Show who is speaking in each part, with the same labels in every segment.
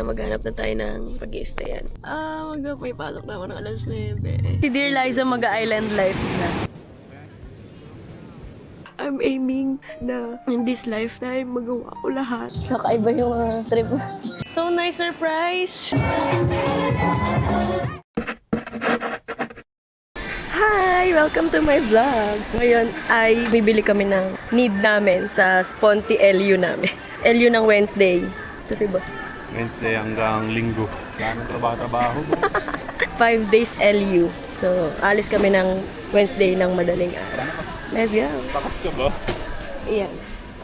Speaker 1: Maghanap na tayo ng pag-i-stayan. May pasok na ako ng alas 9. Si Dear Liza mag-island life na. I'm aiming na in this lifetime magawa ko lahat. Kakaiba yung trip. So nice surprise! Hi! Welcome to my vlog! Ngayon ay bibili kami ng need namin sa Sponti LU namin. LU ng Wednesday. Ito si boss.
Speaker 2: Wednesday hanggang Linggo. Daming trabaho.
Speaker 1: 5 days LU. So, alis kami ng Wednesday ng madaling araw. Let's go!
Speaker 2: Takot ka ba?
Speaker 1: Ayan.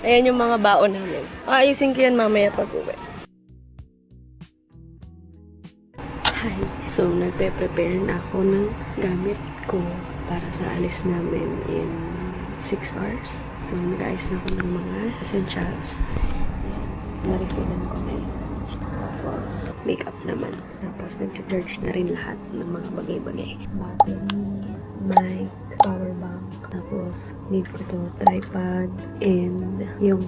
Speaker 1: Ayan yung mga baon namin. Ayusin ko yan mamaya pag uwi. Hi! So, nagpe-prepare na ako ng gamit ko para sa alis namin in 6 hours. So, nag-ayos na ako ng mga essentials. Ayan. Na-refillan ko na yan. Tapos, makeup naman. Tapos, nag-charge na rin lahat ng mga bagay-bagay. Battery, mic, power bank. Tapos, need ko to tripod and yung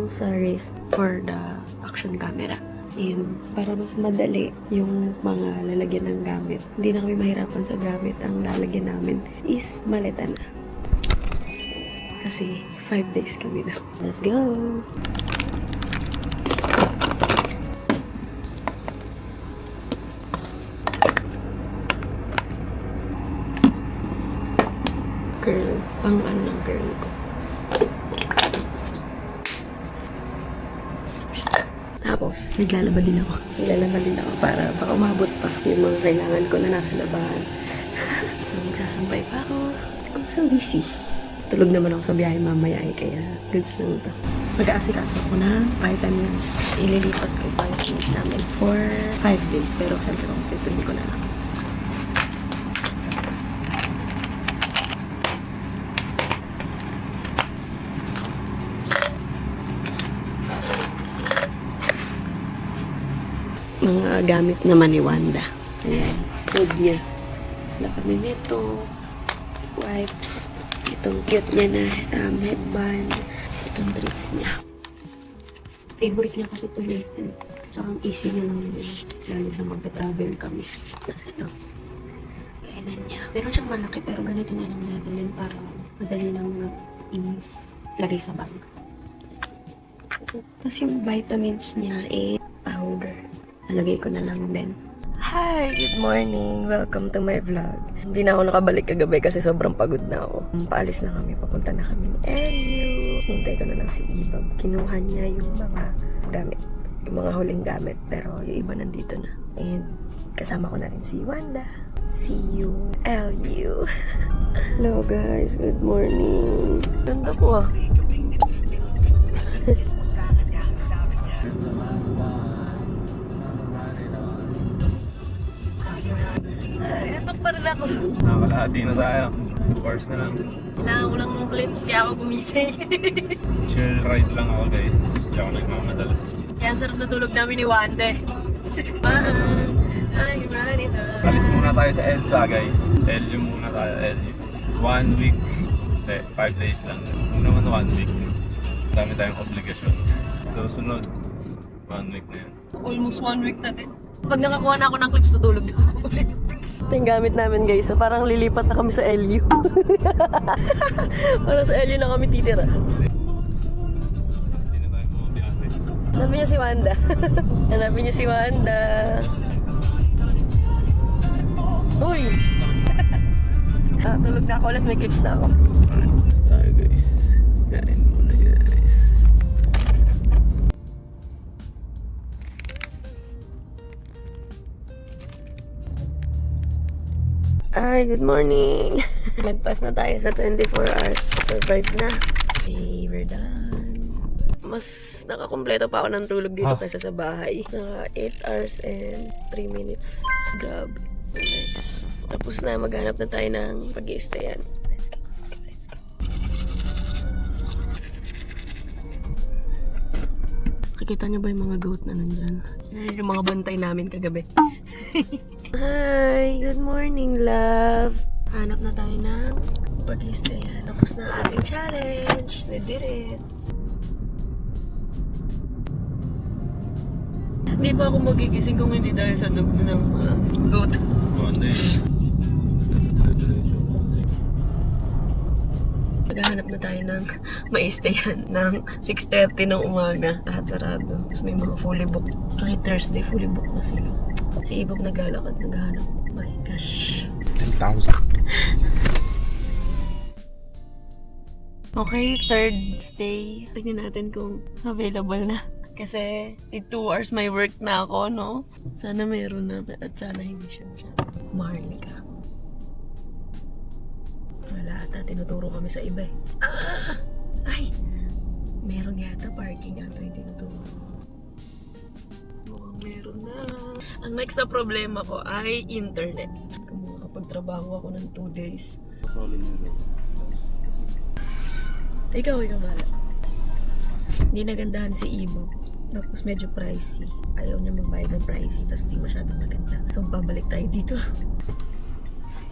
Speaker 1: sa wrist for the action camera. And para mas madali yung mga lalagyan ng gamit. Hindi na kami mahirapan sa gamit. Ang lalagyan namin is maleta na. Kasi 5 days kami na. Let's go! Girl, pang ng girl ko. Tapos, naglalaba din ako. Para baka umabot pa yung mga kailangan ko na nasa labahan. So, magsasampay pa ako. I'm so busy. Tulog naman ako sa biyahe mamaya kaya goods lang ito. Mag-aasikaso ko na vitamins. Ililipat ko yung vitamins namin for 5 days. Pero syempre, tuloy ko na lang. Mga gamit naman ni Wanda. Ayan, food niya. Wala kami nito. Wipes. Itong cute niya na headband. Itong treats niya. Favorite niya kasi ito yun. Tsaka ang easy niya lang yun. Lalo na magka-travel kami. Tapos ito. Kainan niya. Meron siyang malaki pero ganito niya lang dadalhin para madali lang lagay sa bag. Tapos yung vitamins niya powder. Nalagay ko na lang din. Hi! Good morning! Welcome to my vlog. Hindi na ako nakabalik kagabi kasi sobrang pagod na ako. Paalis na kami. Papunta na kami ng LU. Hintay ko na lang si Ibab. Kinuha niya yung mga gamit. Yung mga huling gamit. Pero yung iba nandito na. And kasama ko na rin si Wanda. See you, LU. Hello guys. Good morning. Ganda ko ah. Ito pa rin ako.
Speaker 2: Nakakalahati na tayo. 2 hours na lang.
Speaker 1: Kailangan ko lang ng clips kaya ako gumising.
Speaker 2: Chill ride lang ako guys. Hindi ako nagmamadala.
Speaker 1: Kaya ang sarap na tulog namin ni Wanda. I'm ready to...
Speaker 2: Alis muna tayo sa EDSA guys. LU muna tayo. LU. 1 week. Hindi, 5 days lang. Kung naman 1 week. Dami tayong obligasyon. So sunod. 1 week na yun.
Speaker 1: Almost 1 week na din. Pag nakakuha na ako ng clips, tutulog na ako. Ito yung gamit namin guys. So parang lilipat na kami sa LU. Parang sa LU na kami titira.
Speaker 2: Hindi na tayo bumabiyahe.
Speaker 1: Hanapin niyo si Wanda. Hanapin niyo si Wanda. Uy! Tulog na ako ulit. May clips na ako.
Speaker 2: Tayo guys. Kain muna guys.
Speaker 1: Ay, good morning! Nagpas na tayo sa 24 hours. Survive na. Okay, we're done. Mas nakakompleto pa ako ng tulog dito kaysa sa bahay. Na 8 hours and 3 minutes. Grabe. Nice. Tapos na, maghanap na tayo ng pag-i-stayan. Let's go, let's go, let's go. Nakikita niyo ba yung mga goat na nandyan? Yung mga bantay namin kagabi. Hi! Good morning, love! Hanap na tayo ng pag-i-stayan. Tapos na ating challenge. We did it! Hindi pa ako magigising kung hindi dahil sa dog ng goat.
Speaker 2: Monday.
Speaker 1: Naghahanap na tayo ng maistayan ng 6:30 ng umaga. Lahat sarado. Tapos may mga fully booked. Kahit Thursday, fully booked na sila. Si Ibob naglalakad, naghahanap. My gosh.
Speaker 2: 10,000.
Speaker 1: Okay, third stay. Tingnan natin kung available na. Kasi 2 hours may work na ako, no? Sana meron na. At sana hindi siya masyado maharlika. Wala ata, tinuturo kami sa iba eh. Ah! Ay! Meron yata, parking ata yung tinuturo. Mukhang meron na. Ang next na problema ko ay internet. Kung makakapagtrabaho ako ng 2 days. Ikaw, mala. Hindi nagandahan si Ibo. Tapos medyo pricey. Ayaw niya magbayad ng pricey, tapos di masyadong maganda. So, babalik tayo dito.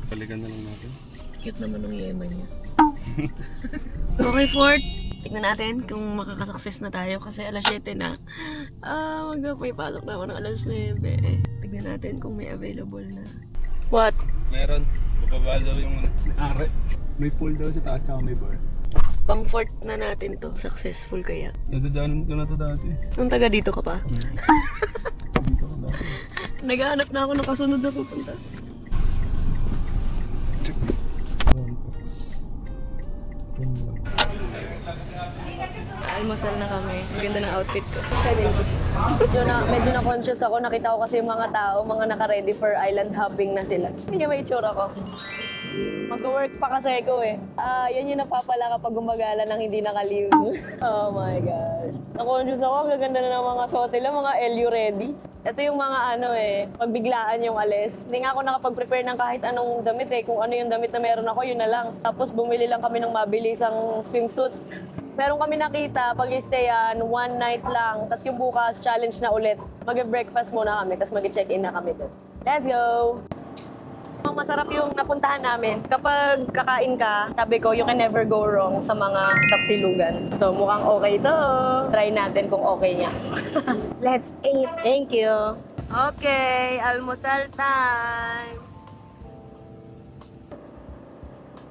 Speaker 2: Balikan na lang natin.
Speaker 1: Cute naman ng yema niya. Okay, Fort. Tignan natin kung makakasucess na tayo kasi alas 7 na. May pasok na ako ng alas 9. Tignan natin kung may available na. What?
Speaker 2: Meron. Bukaba daw yung are. May pool daw sa taas tsaka may bar.
Speaker 1: Pang Fort na natin to. Successful kaya.
Speaker 2: Nadadaanan mo na to dati.
Speaker 1: Nung taga dito ka pa?
Speaker 2: Dito ka dati.
Speaker 1: Naghahanap na ako ng kasunod na pupunta. Almusal na kami. Ang ganda ng outfit ko. Medyo na-conscious ako. Nakita ko kasi yung mga tao, mga naka-ready for island hopping na sila. Hindi may itsura ko. Mag-work pa kasi ko eh. Yan yung napapala kapag gumagala ng hindi nakaliw. Oh my gosh. Na-conscious ako. Ang gaganda na ng mga suot nila, mga LU ready. Ito yung mga pagbiglaan yung alis. Hindi nga ako nakapag-prepare ng kahit anong damit eh. Kung ano yung damit na meron ako, yun na lang. Tapos bumili lang kami ng mabilisang swimsuit. Meron kami nakita, pag-stayan, 1 night lang. Tapos yung bukas, challenge na ulit. Mag-breakfast muna kami, tapos mag-check-in na kami doon. Let's go! Masarap yung napuntahan namin. Kapag kakain ka, sabi ko, you can never go wrong sa mga tapsilugan. So mukhang okay to. Try natin kung okay niya. Let's eat! Thank you! Okay, almusal time!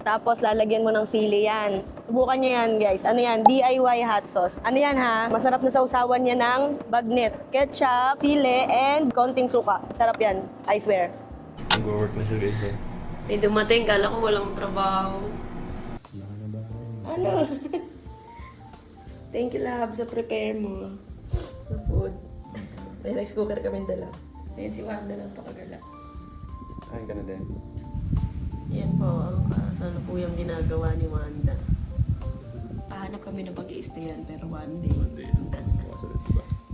Speaker 1: Tapos lalagyan mo ng sili yan. Subukan nyo yan guys. Ano yan? DIY hot sauce. Ano yan ha? Masarap na sausawan niya ng bagnet, ketchup, sili, and konting suka. Sarap yan. I swear.
Speaker 2: Nag-work na siya guys.
Speaker 1: May dumating, kala ko walang trabaho. Ano? Thank you, love, sa prepare mo. Sa food. May rice cooker kami dala. Ayun si Wanda lang pakagala.
Speaker 2: Kain ka na din.
Speaker 1: Yan po ang kasalukuyang ginagawa ni Wanda. Pahanap kami ng pag-i-stayan pero one day.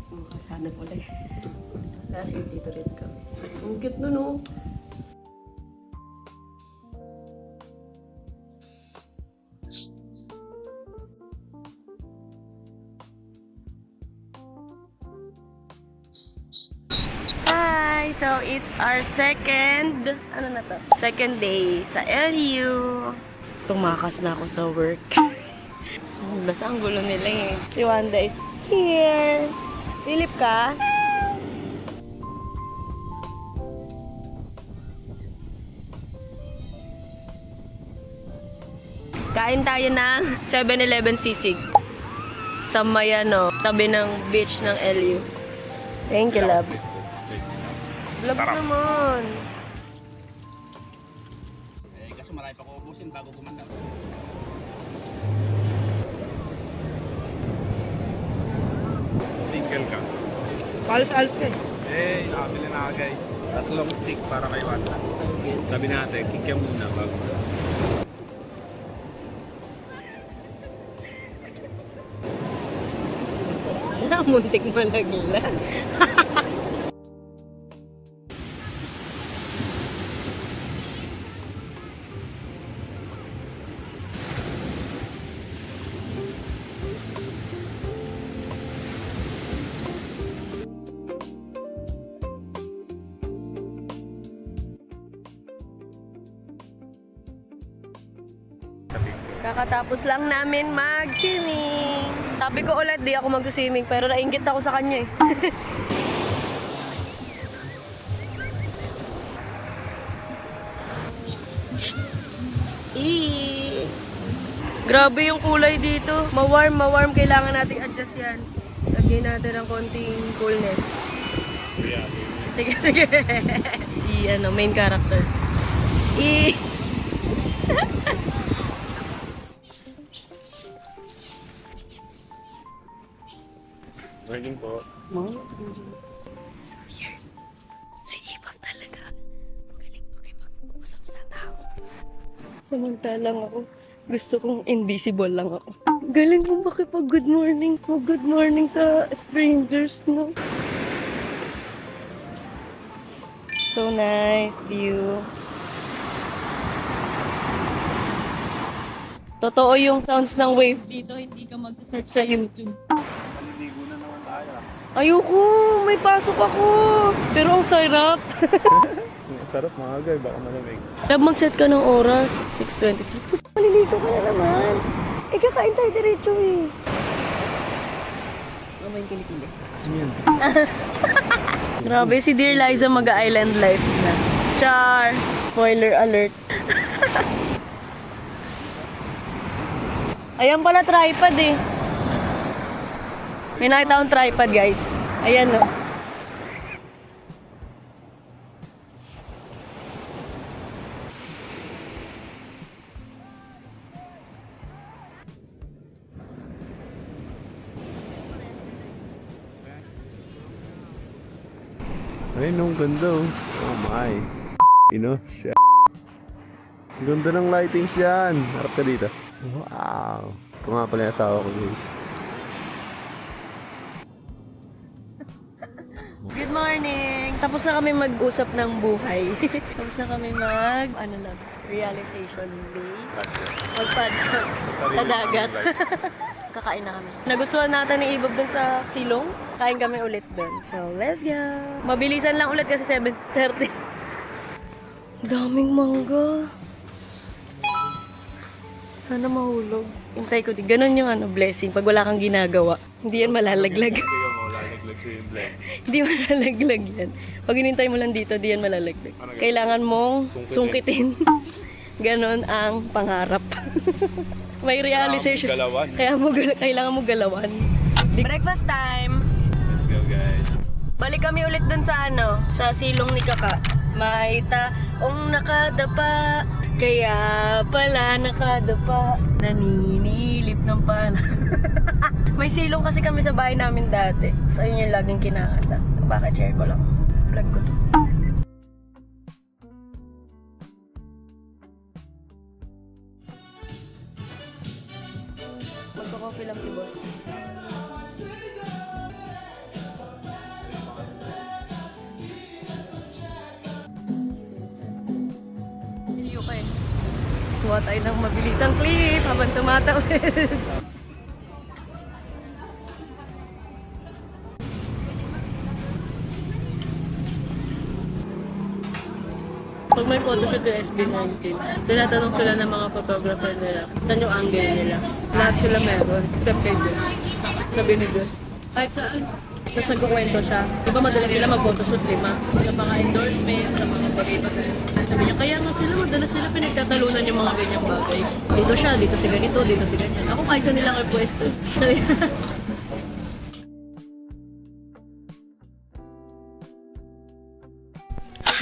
Speaker 1: Makasanap ulit. Last year dito rin kami. Ang cute nun oh. Hi! So, it's our second day sa LU. Tumakas na ako sa work. Basta ang gulo nila eh. Si Wanda is here. Philip ka? Kain tayo ng 7-Eleven sisig. Sa Mayano, tabi ng beach ng LU. Thank you, love. Love naman.
Speaker 3: Kaso marami pa ko ubusin bago gumanda.
Speaker 2: Single ka.
Speaker 3: Alos-alos ka
Speaker 2: Nakabili na ako guys. 3 stick para kay Wanda. Sabi natin, kikya muna bago.
Speaker 1: Muntik malaglag. Kakatapos lang namin mag-swimming. Sabi ko ulit, di ako mag-swimming, pero nainggit ako sa kanya eh. Grabe yung kulay dito. Ma-warm. Kailangan nating adjust yan. Lagyan natin ng konting coolness. Sige. Si, main character.
Speaker 2: Morning po.
Speaker 1: So weird. Si Ipap talaga. Magaling makipag-usap sa tao. Samantalang ako, gusto kong invisible lang ako. Galing mo makipag-good morning po. Good morning sa strangers, no? So nice view. Totoo yung sounds ng wave dito. Hindi ka mag-search sa YouTube.
Speaker 2: Maliligo na naman tayo.
Speaker 1: Ayoko, may pasok ako. Pero ang sarap.
Speaker 2: Sarap mga guy, baka malamig.
Speaker 1: Lab, mag-set ka ng oras. 6:23. Malilito ka na naman. Eh, kakain tayo diretso eh. Mama yung kilikili.
Speaker 2: Kasi yan.
Speaker 1: Grabe, si Dear Liza mag-island life na. Char! Spoiler alert. Ayan pala tripod eh. May nakita akong tripod guys. Ayan no.
Speaker 2: Ay, nung ganda oh. Oh my. Shit. Ganda ng lightings yan. Harap ka dito. Wow. Ito nga pala yung asawa ko guys.
Speaker 1: Good morning! Tapos na kami mag-usap ng buhay. Tapos na kami realization day. Mag-podcast sa dagat. Kakain na kami. Nagustuhan natin ni Ibob dun sa silong. Kain kami ulit dun. So, let's go! Mabilisan lang ulit kasi 7:30. Daming mangga. Sana mahulog. Hintay ko din. Ganon yung blessing. Pag wala kang ginagawa, hindi yan malalaglag. Hindi malalaglag yan. Pag hinintay mo lang dito, di yan malalaglag. Kailangan mong sungkitin. Ganon ang pangarap. May realization. Kailangan mo galawan. Breakfast time!
Speaker 2: Let's go guys.
Speaker 1: Balik kami ulit dun sa sa silong ni Kaka. May taong nakadapa, kaya pala nakadapa, naninilip ng pala. May silong kasi kami sa bahay namin dati. So yun yung laging kinakanta. Baka share ko lang. Vlog ko to. Magko-coffee lang si boss. Okay. Kuha tayo ng mabilisang clip habang tumatawid. Pag may photoshoot yung SB19, tinatanong sila ng mga photographer nila, saan yung angle nila. Lahat sila meron, except kay Josh. Sabi ni Josh, kahit saan. Tapos nagkukwento siya. Diba madalas sila mag-photoshoot 5? Sa mga endorsement, sa mga bagay-bagay. Sabi niya, kaya nga sila, madalas nila pinagtatalunan yung mga ganyang bagay. Dito siya, dito si ganito, dito si ganyan. Ako kahit sa nila kay pwesto. Sabi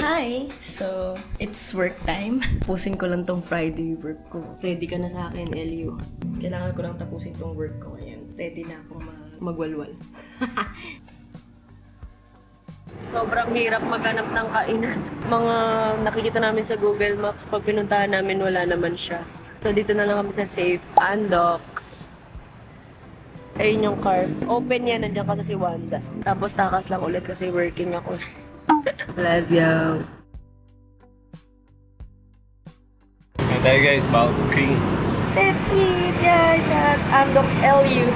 Speaker 1: Hi! So, it's work time. Tapusin ko lang tong Friday work ko. Ready ka na sa akin, LU. Kailangan ko lang tapusin tong work ko ngayon. Ready na akong magwalwal. Sobrang hirap maghanap ng kainan. Mga nakikita namin sa Google Maps, pag pinuntahan namin, wala naman siya. So, dito na lang kami sa Safe Andox. Ayun yung car. Open yan, nandiyan kasi si Wanda. Tapos takas lang ulit kasi working ako. Let's go.
Speaker 2: Ngayon tayo guys, Balking.
Speaker 1: Let's eat guys at Andox LU.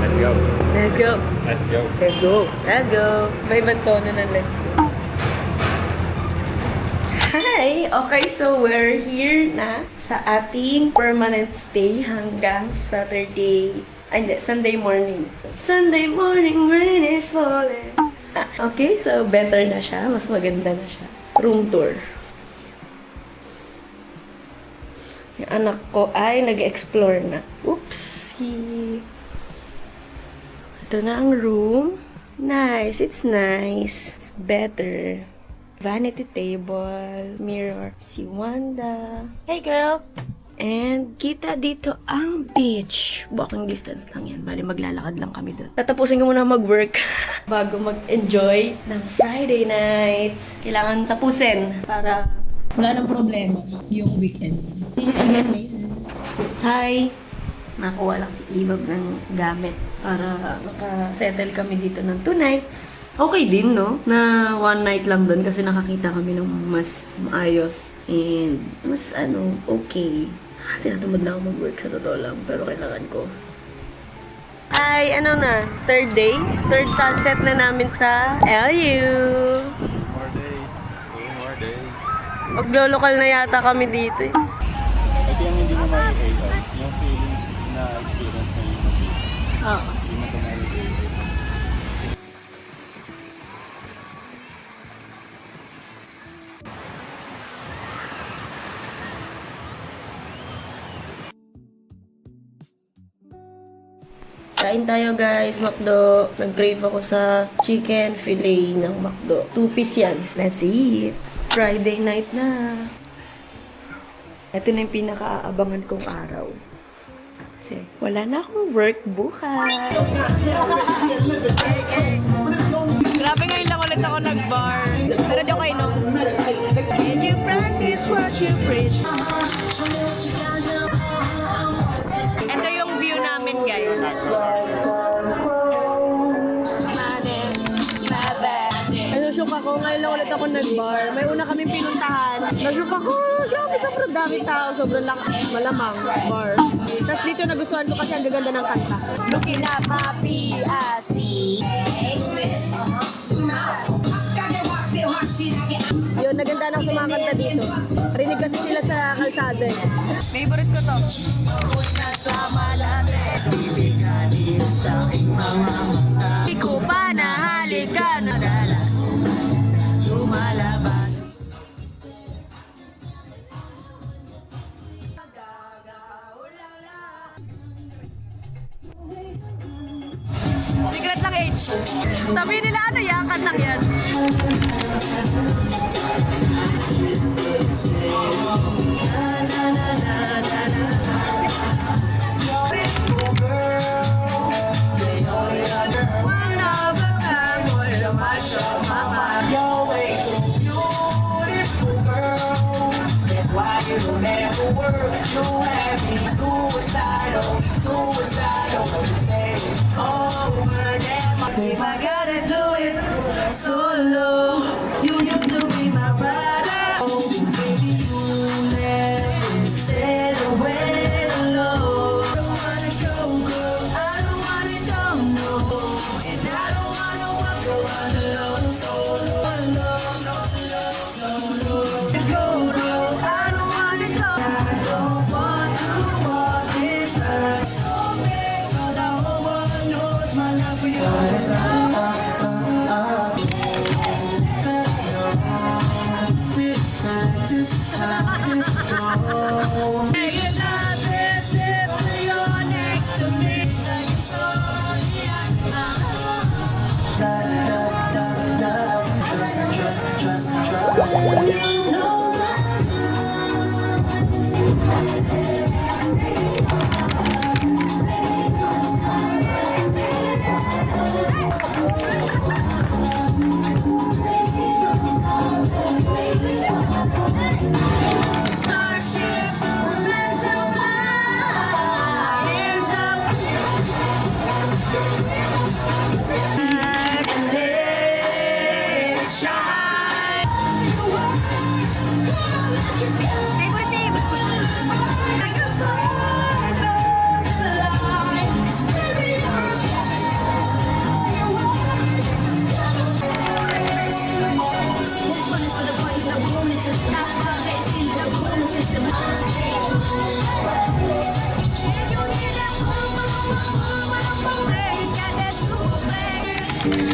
Speaker 2: Let's go.
Speaker 1: Let's go.
Speaker 2: Let's go.
Speaker 1: Let's go. Let's go. Iba-ibang tono ng let's go. Hi! Okay, so we're here na sa ating permanent stay hanggang Saturday. Ay, hindi, Sunday morning. Sunday morning, rain is falling. Okay, so better na siya. Mas maganda na siya. Room tour. Yung anak ko ay nag-explore na. Oopsie! Ito na ang room. Nice. It's nice. It's better. Vanity table. Mirror. Si Wanda. Hey, girl! And kita dito ang beach. Walking distance lang yan. Bali, maglalakad lang kami doon. Tatapusin ko muna mag-work bago mag-enjoy ng Friday night. Kailangan tapusin para...
Speaker 4: Wala nang problema yung weekend.
Speaker 1: Hi! Nakuha lang si Ibab ng gamit para makasettle kami dito ng 2 nights. Okay din, no? Na 1 night lang doon kasi nakakita kami ng mas maayos and mas okay. Tinatamad na ako mag-work sa totoo lang, pero kailangan ko. Ay, na? 3rd day? 3rd sunset na namin sa LU.
Speaker 2: More days. 2 more days.
Speaker 1: Maglo-local na yata kami dito eh.
Speaker 2: Ito yung hindi mo ma-AI. Yung feelings na experience na yung mag-AI.
Speaker 1: Oo.
Speaker 2: Hindi mo ito ma-AI.
Speaker 1: Kain tayo guys, McDo. Nag-crave ako sa chicken fillet ng McDo. 2 piece yan. Let's eat. Friday night na. Ito na yung pinaka-aabangan kong araw. Kasi wala na akong work bukas. Grabe ngayon lang ulit ako nag-bar. Pero di ako inom. Can you practice what you preach? Ito yung view namin guys. Nasusok ako, ngayon lang ulit ako nag-bar. May una kaming pinuntahan. Nasusok ako, grabe sobrang daming tao. Sobrang malamang bar. Tapos dito nagustuhan ko kasi ang gaganda ng kanta.
Speaker 5: Looking at papi, I see.
Speaker 1: Yun, naganda na ako sa mga kanta dito. Rinig kasi sila sa kalsada eh. Favorite ko to. Di ko pa nahalikan. Lumalabas. Secret lang age. Sabihin nila ano yan, kantang yan.
Speaker 5: You're way too beautiful, girl. That's why you'll never work. You have me suicidal, suicidal. But you say it's over. If I gotta do it solo, you used to be my rider. Oh, baby, you never said a word alone. I don't wanna go, girl. I don't wanna go, no. And I don't wanna walk around alone, solo, alone, solo, solo. Go, girl. I don't wanna go. I don't want to walk this earth so big, so the whole world knows my love for you.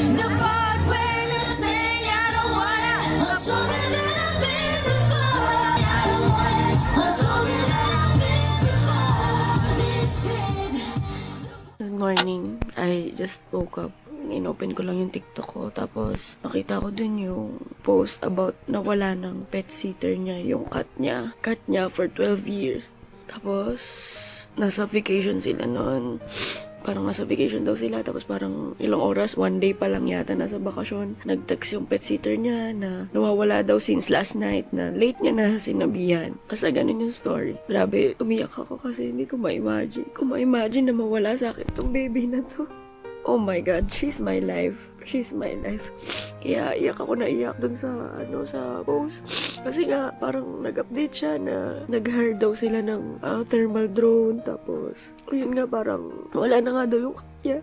Speaker 6: The part where you say I don't
Speaker 1: morning, I just woke up. Inopen ko lang yung TikTok ko. Tapos, nakita ko dun yung post about nawala ng pet sitter niya, yung cat niya. Cat niya for 12 years. Tapos, nasa vacation sila noon. Parang nasa vacation daw sila. Tapos parang ilang oras, 1 day pa lang yata nasa bakasyon. Nag-text yung pet sitter niya na nawawala daw since last night, na late niya na sinabihan. Basta ganun yung story. Grabe, umiyak ako kasi hindi ko ma-imagine. Kung ma-imagine na mawala sa akin tong baby na to. Oh my God, she's my life. She's my life. Kaya iyak ako na iyak dun sa, sa post. Kasi nga, parang nag-update siya na nag-hire daw sila ng thermal drone. Tapos, yun nga, parang wala na nga daw yung kanya.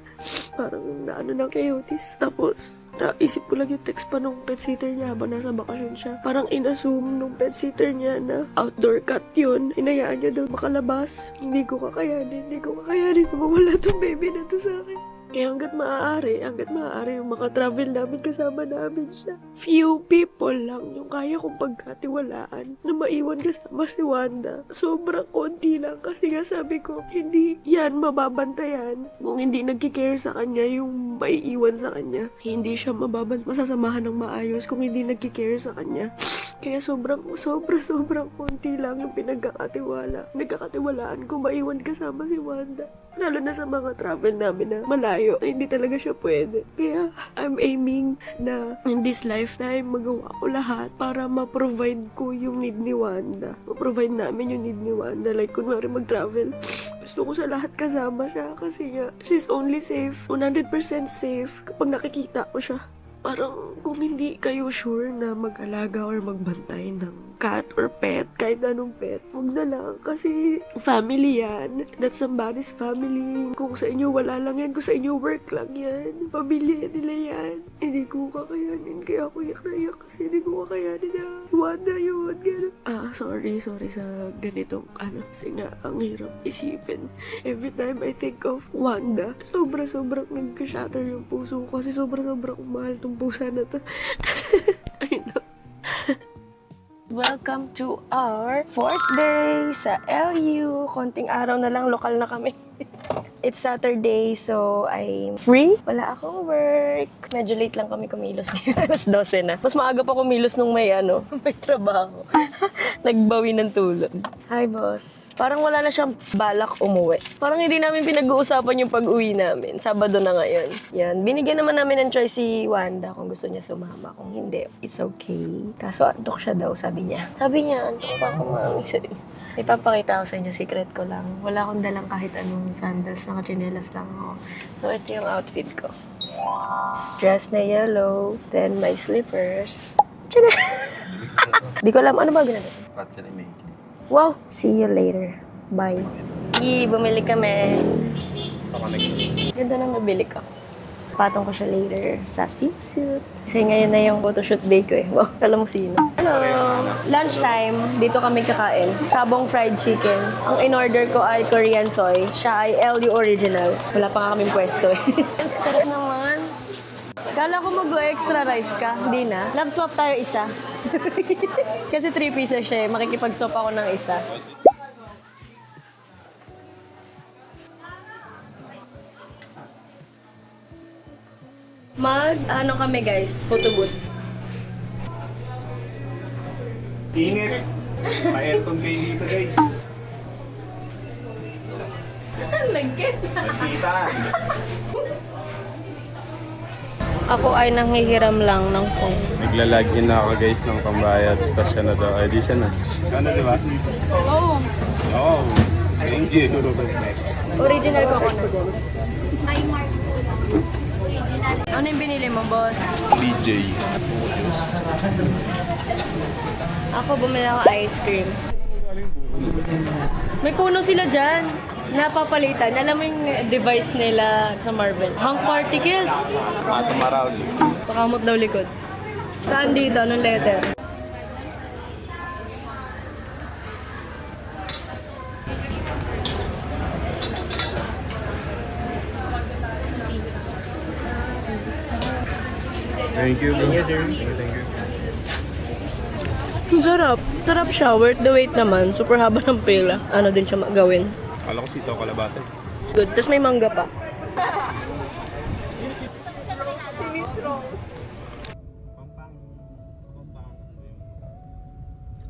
Speaker 1: Parang naano ng chaotis. Tapos, naisip ko lang yung text pa nung pet sitter niya habang nasa bakasyon siya. Parang inassume nung pet sitter niya na outdoor cat yun. Inayaan niya daw makalabas. Hindi ko kakayanin na mawala tong baby na to sa akin. Kaya hanggat maaari yung makatravel namin, kasama namin siya. Few people lang yung kaya kong pagkatiwalaan na maiwan kasama si Wanda. Sobrang konti lang kasi nga sabi ko, hindi yan mababantayan kung hindi nagkikare sa kanya yung maiiwan sa kanya. Hindi siya masasamahan ng maayos kung hindi nagkikare sa kanya. Kaya sobrang konti lang yung nagkakatiwalaan kung maiwan kasama si Wanda. Lalo na sa mga travel namin na malayo, hindi talaga siya pwede. Kaya I'm aiming na in this lifetime magawa ko lahat para ma-provide ko yung need ni Wanda. Ma-provide namin yung need ni Wanda. Like kunwari mag-travel, gusto ko sa lahat kasama siya kasi nga she's only safe, 100% safe kapag nakikita ko siya. Parang kung hindi kayo sure na mag-alaga or magbantay ng cat or pet, kahit anong pet, huwag na lang. Kasi family yan. That's somebody's family. Kung sa inyo wala lang yan, kung sa inyo work lang yan. Pamilya nila yan. Hindi ko kakayanin. Kaya ako iyak na iyak kasi hindi ko kakayanin na Wanda yun. Ganun. Sorry sa ganitong Kasi nga, ang hirap isipin. Every time I think of Wanda, sobrang nag-shatter yung puso ko kasi sobrang mahal tong pusa na to. I know. Welcome to our 4th day sa LU. Konting araw na lang, lokal na kami. It's Saturday, so I'm free. Wala akong work. Medyo late lang kami kumilos. Alas 12 na. Mas maaga pa kumilos nung may trabaho. Nagbawi ng tulog. Hi, boss. Parang wala na siyang balak umuwi. Parang hindi namin pinag-uusapan yung pag-uwi namin. Sabado na ngayon. Yan. Binigyan naman namin ng choice si Wanda kung gusto niya sumama. Kung hindi, it's okay. Kaso antok siya daw, sabi niya. Antok pa ako, mami. Ipapakita ko sa inyo, secret ko lang. Wala akong dalang kahit anong sandals, naka-chinelas lang ako. So, ito yung outfit ko. Dress na yellow, then my slippers. Di ko alam, ano ba ganun? Wow! See you later. Bye. Bumili kami. Ganda na nabili ko. Patong ko siya later sa swimsuit. Kasi ngayon na yung photoshoot day ko eh. Wow, alam mo sino. Hello! Lunchtime, dito kami kakain. Sabong fried chicken. Ang in-order ko ay Korean soy. Siya ay LU original. Wala pa nga kaming pwesto eh. Sarap naman. Kala ko mag-extra rice ka. Hindi na. Love swap tayo isa. Kasi 3 pieces siya eh. Makikipag-swap ako ng isa. Kami guys, photo booth.
Speaker 2: Init! Pa-aircon kayo dito guys.
Speaker 1: Lagkit.
Speaker 2: Nagkita!
Speaker 1: Ako ay nanghihiram lang ng phone.
Speaker 2: Nagla-login na ako guys ng pambayad. Basta siya na daw. Ay, di siya na. Ano diba?
Speaker 1: Oo.
Speaker 2: Oh, thank you.
Speaker 1: Original coconut. Ano yung binili mo, boss?
Speaker 2: PJ.
Speaker 1: Ako bumili ako ice cream. May puno sila dyan. Napapalitan. Alam mo yung device nila sa Marvel? Hank Particles.
Speaker 2: Matumaraw.
Speaker 1: Pakamot daw likod. Saan dito? Anong letter?
Speaker 2: Thank you, bro. Thank you.
Speaker 1: Ang sarap. Sarap siya. Worth the wait naman. Super haba ng pila. Ano din siya gawin.
Speaker 2: Kala ko sitaw kalabasa.
Speaker 1: It's good. Tapos may mangga pa.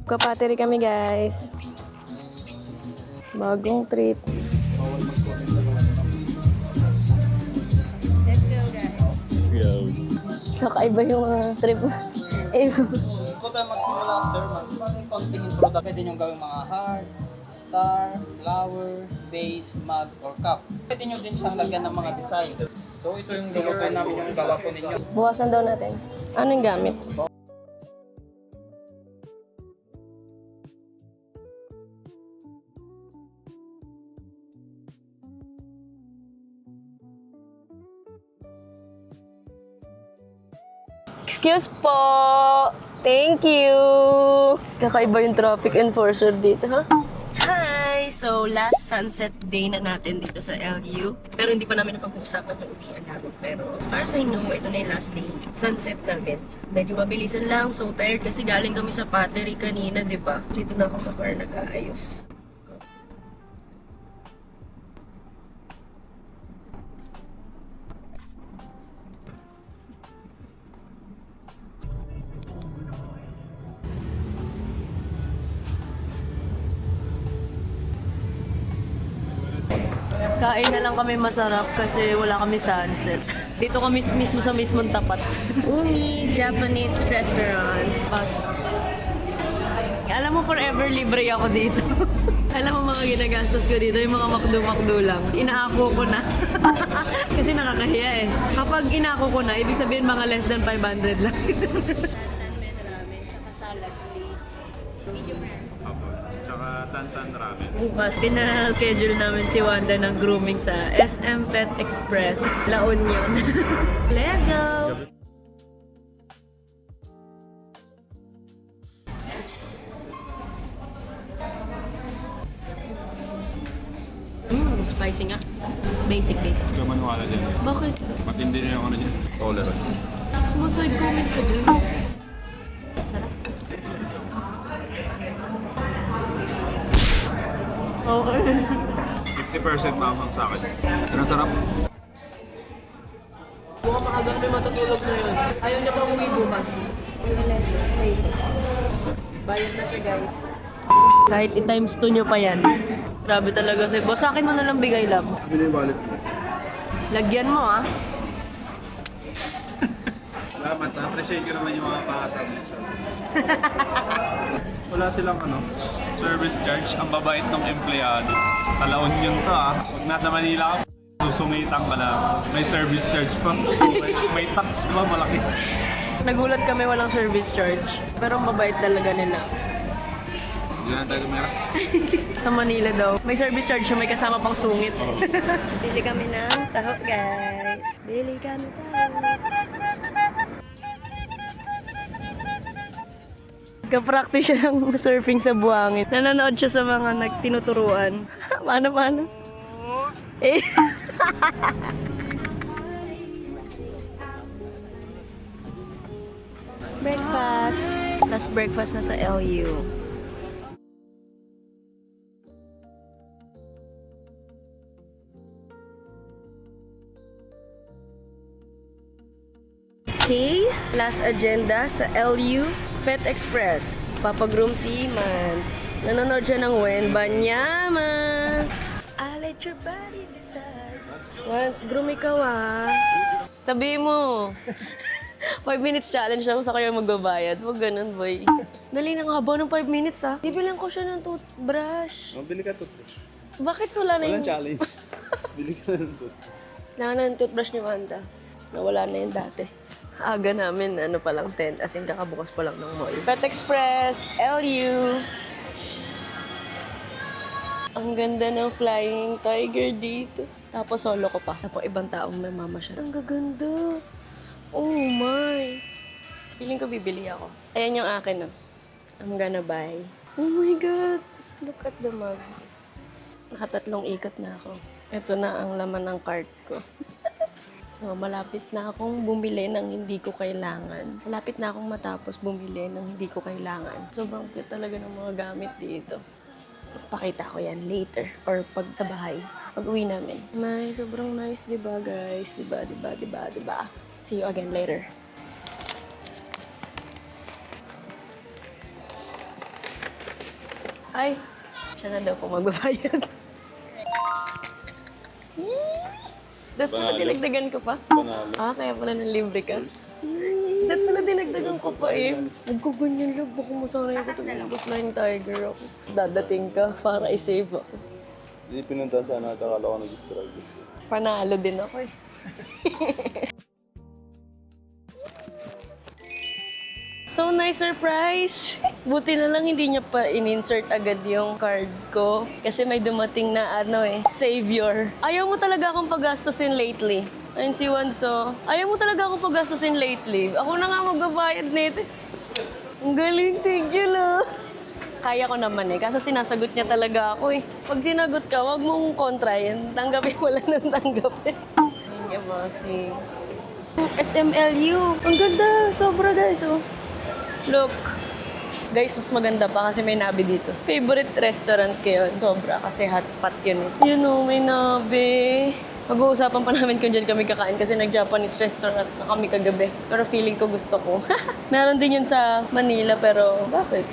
Speaker 1: Kapateri kami guys. Bagong trip.
Speaker 4: Let's go, guys.
Speaker 2: Let's go.
Speaker 1: Kakaiba yung trip.
Speaker 3: Kung tayo magsimula, sir, mag-konting intro. Pwede nyo gawing mga heart, star, flower, base, mug, or cup. Pwede nyo din siyang lagyan ng mga design. So ito yung niluto namin yung gawa po ninyo.
Speaker 1: Bukasan daw natin. Anong gamit? Excuse po! Thank you! Kakaiba yung traffic enforcer dito, ha? Hi! So, last sunset day na natin dito sa LU. Pero hindi pa namin napag-uusapan yung uwian namin. Pero as far as I know, ito na yung last day. Sunset namin. Medyo mabilisan lang. So tired kasi galing kami sa Patery kanina, di ba? Dito na ako sa car nag-aayos. Kain na lang kami masarap kasi wala kami sunset. Dito kami mismo sa mismong tapat. Umi Japanese Restaurant. Pas. Alam mo, forever libre ako dito. Alam mo mga ginagastos ko dito, yung mga makdo-makdo lang. Inaako ko na. Kasi nakakahiya eh. Kapag inaako ko na, ibig sabihin mga less than 500 lang.
Speaker 2: Tsaka Tantan Ramen.
Speaker 1: Bukas, schedule namin si Wanda ng grooming sa SM Pet Express, La Union. Let's go! Spicy nga. Basic.
Speaker 2: Huwag ka maniwala dyan.
Speaker 1: Bakit?
Speaker 2: Matindi na yung ano dyan. Tolerance.
Speaker 1: Maside comment ka dyan. Okay.
Speaker 2: 50% mamang sa akin. Pero ang sarap.
Speaker 1: Buka maagang may matutulog na yun. Ayaw niya pa umuwi bukas. Bayad na siya, guys. Kahit i-times 2 nyo pa yan. Grabe talaga si boss. Sa akin mo na lang bigay lang.
Speaker 2: Sabi na yung wallet mo.
Speaker 1: Lagyan mo, ah.
Speaker 2: Salamat. Appreciate ko naman yung mga pakasama. Wala silang service charge. Ang babait ng empleyado. Talaon yun to Pag nasa Manila ka, susungitang ka na. May service charge pa. May tax pa, malaki.
Speaker 1: Nagulat kami walang service charge. Pero mabait talaga nila.
Speaker 2: Hindi na tayo tumira.
Speaker 1: Sa Manila daw. May service charge siya, may kasama pang sungit. Bili kami ng taho, guys. Bili kami taho. Nagka-practice siya ng surfing sa buhangin. Nanonood siya sa mga nagtinuturuan. Paano? Eh. Breakfast. Last breakfast na sa LU. Okay, last agenda sa LU Pet Express. Papagroom si Mans. Nanonood siya ng Wen Banyama. I let your body decide. Once, groom ikaw Sabi mo. 5 minutes challenge lang sa kayo magbabayad. Huwag ganun, boy. Dali nang haba ng 5 minutes Bibilang ko siya ng toothbrush.
Speaker 2: Mabili ka toothbrush.
Speaker 1: Bakit wala na yung...
Speaker 2: Walang challenge. Bili ka na ng toothbrush.
Speaker 1: Kailangan na yung toothbrush ni Wanda. Nawala na yung dati. Aga namin, pa lang 10, as in kakabukas pa lang ng mall. Pet Express, LU. Ang ganda ng flying tiger dito. Tapos solo ko pa. Tapos ibang taong may mama siya. Ang gaganda. Oh my. Feeling ko bibili ako. Ayan yung akin I'm gonna buy. Oh my God. Look at the mug. Nakatatlong ikot na ako. Ito na ang laman ng cart ko. So, malapit na akong bumili ng hindi ko kailangan. Malapit na akong matapos bumili ng hindi ko kailangan. Sobrang cute talaga ng mga gamit dito. Pakita ko yan later or pag sa bahay. Pag uwi namin. Nice, sobrang nice, diba guys? Diba? See you again later. Ay, siya na daw po magbabayad. Dapat pala
Speaker 2: Panalo.
Speaker 1: dinagdagan ko pa.
Speaker 2: Panalo.
Speaker 1: Kaya pala ng libre ka. Dapat pala dinagdagan ko pa eh. Nagkuganyan lang. Baka masanay ko ito. Flying Tiger ako. Dadating ka para i-save ako.
Speaker 2: Hindi pinuntahan sana ata, akala ko nag-struggle.
Speaker 1: Panalo din ako eh. So nice surprise! Buti na lang hindi niya pa in-insert agad yung card ko. Kasi may dumating na savior. Ayaw mo talaga akong pagastusin lately. Ayun si Wanso. Ayaw mo talaga akong pagastusin lately. Ako na nga magbabayad nito. Ang galing, thank you lang. Kaya ko naman kaso sinasagot niya talaga ako eh. Pag sinagot ka, wag mong kontra yan. Tanggapin mo lang ng tanggapin. Thank you, bossy. SMLU. Ang ganda, sobra guys oh. Look. Guys, mas maganda pa kasi may nabe dito. Favorite restaurant ko yun. Sobra kasi hot pot yun eh. Yun o, may nabe. Mag-uusapan pa namin kung dyan kami kakain kasi nag-Japanese restaurant na kami kagabi. Pero feeling ko gusto ko. Meron din yun sa Manila pero bakit?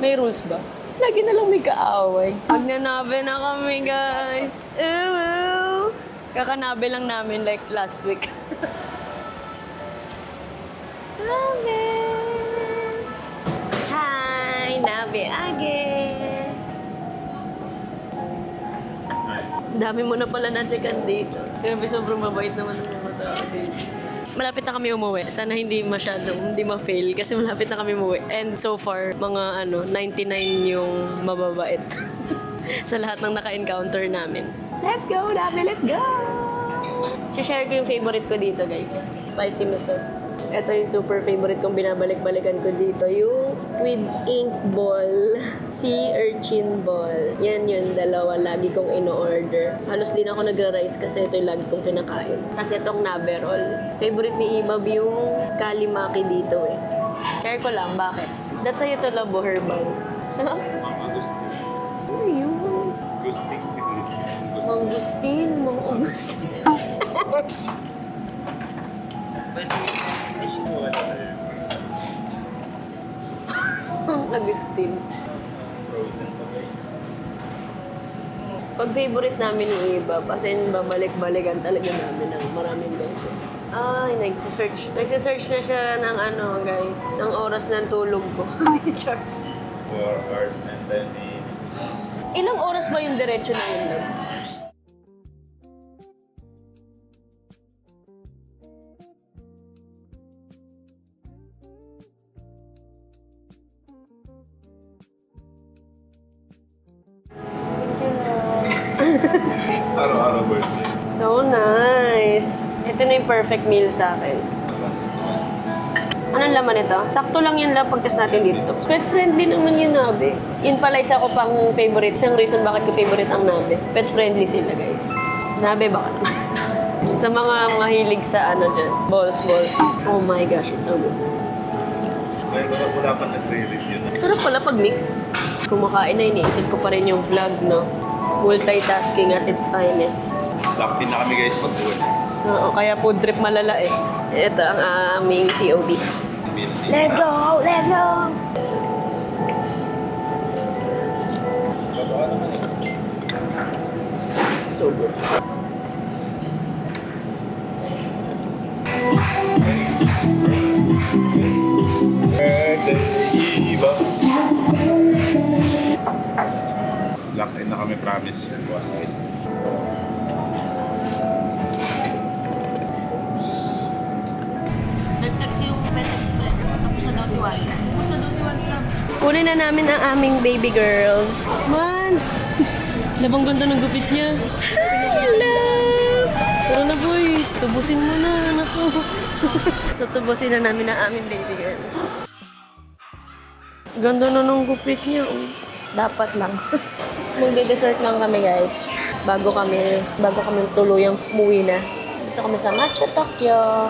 Speaker 1: May rules ba? Lagi na lang may kaaway. Magnanabe na kami guys. Ew! Kakanabe lang namin like last week. Nabe! Hi! Nabe again! Dami mo na pala na-checkan dito. Grabe, sobrang mabait naman ng mga tao dito. Malapit na kami umuwi. Sana hindi hindi ma-fail kasi malapit na kami umuwi. And so far, mga 99 yung mababait sa lahat ng naka-encounter namin. Let's go, Nabe! Let's go! Share ko yung favorite ko dito, guys. Spicy miso. Ito yung super favorite kong binabalik-balikan ko dito. Yung squid ink ball. Sea urchin ball. Yan yun, dalawa. Lagi kong ino-order. Halos din ako nagra-rice kasi ito yung lagi kong kinakain. Kasi itong nabe roll. Favorite ni Ibab yung kalimaki dito eh. Share ko lang, bakit? That's why ito labo herbal.
Speaker 2: Mga gusto.
Speaker 1: Ano yun?
Speaker 2: Gusting.
Speaker 1: Mangustin, Augustin. Agustin.
Speaker 2: Frozen pa guys.
Speaker 1: Pag favorite namin ni Iba, kasi babalik-balikan talaga namin ng maraming beses. Ay, nagsisearch na siya ng guys, ng oras ng tulog ko.
Speaker 2: 4 hours and 10 minutes.
Speaker 1: Ilang oras ba yung diretso na yun? Love?
Speaker 2: Araw-araw birthday.
Speaker 1: So nice! Ito na yung perfect meal sa akin. Anong laman ito? Sakto lang yan lang pag-test natin dito. Pet friendly naman yung nabe. Yun pala isa ko pang favorite. Isang reason bakit ko favorite ang nabe. Pet friendly sila guys. Nabe baka naman. Sa mga mahilig sa dyan. Balls. Oh my gosh, it's so good.
Speaker 2: Ngayon wala pa nagre-review na.
Speaker 1: Sarap pala pag mix. Kumakain na iniisip ko pa rin yung vlog, no? Multitasking at its finest.
Speaker 2: Locked in na kami guys pag buwan.
Speaker 1: Oo, kaya food trip malala eh. Ito ang aming POV. Let's go! Let's go! So good.
Speaker 2: Iba. Locked in na kami, promise. Bukas guys.
Speaker 1: Nag-text yung Pet Express. Tapos na daw si Juan. Kunin na namin ang aming baby girl. Mans! Labang ganda ng gupit niya. Hi, love! Tara na boy, tubusin mo na, anak ko. Tutubusin na namin ang aming baby girl. Ganda na ng gupit niya. Oh. Dapat lang. Magde-dessert lang kami guys. Bago kami tuluyang umuwi na. Dito kami sa Matcha Tokyo.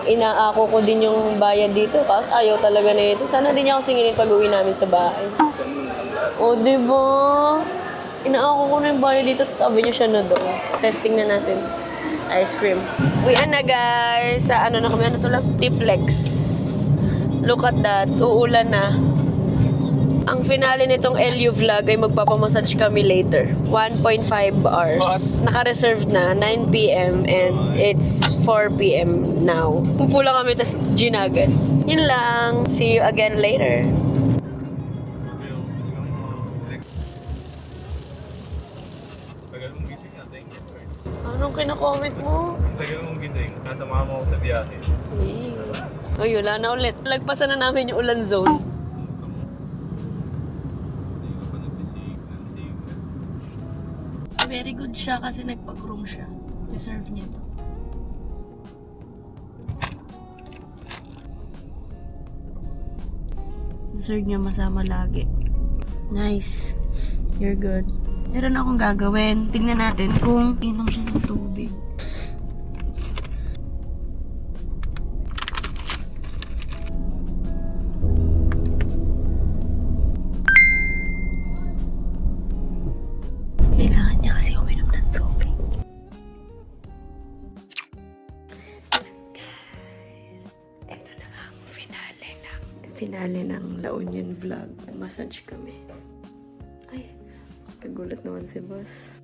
Speaker 1: Inaako ko din yung bayad dito kasi ayaw talaga na ito. Sana din niya ako singilin pag uwi namin sa bahay. O, diba? Inaako ko na yung bayad dito tapos sabi niya siya na daw. Testing na natin. Ice cream. Uwian na guys. Sa na kami? Ano to lang? Tiplex. Look at that. Uulan na. Ang finale nitong LU vlog ay magpapamassage kami later. 1.5 hours. Naka-reserve na, 9 p.m. and it's 4 p.m. now. Pupula kami, tas ginagad. Yun lang. See you again later.
Speaker 2: Tagal mong gising natin.
Speaker 1: Anong kinakomment mo?
Speaker 2: Tagal mong gising. Nasama mo ako sa biyahe.
Speaker 1: Ay, wala na ulit. Lagpasan na namin yung ulan zone.
Speaker 2: Hindi ka pa nagsisignan.
Speaker 1: Very good siya kasi nagpag-room siya. Deserve niya to. Deserve niya masama lagi. Nice. You're good. Meron akong gagawin. Tingnan natin kung inom siya ng tubig. Kailangan niya kasi uminom ng tubig. Guys, ito na nga ang finale ng La Union vlog. Massage kami. Ay, kagulat naman si boss.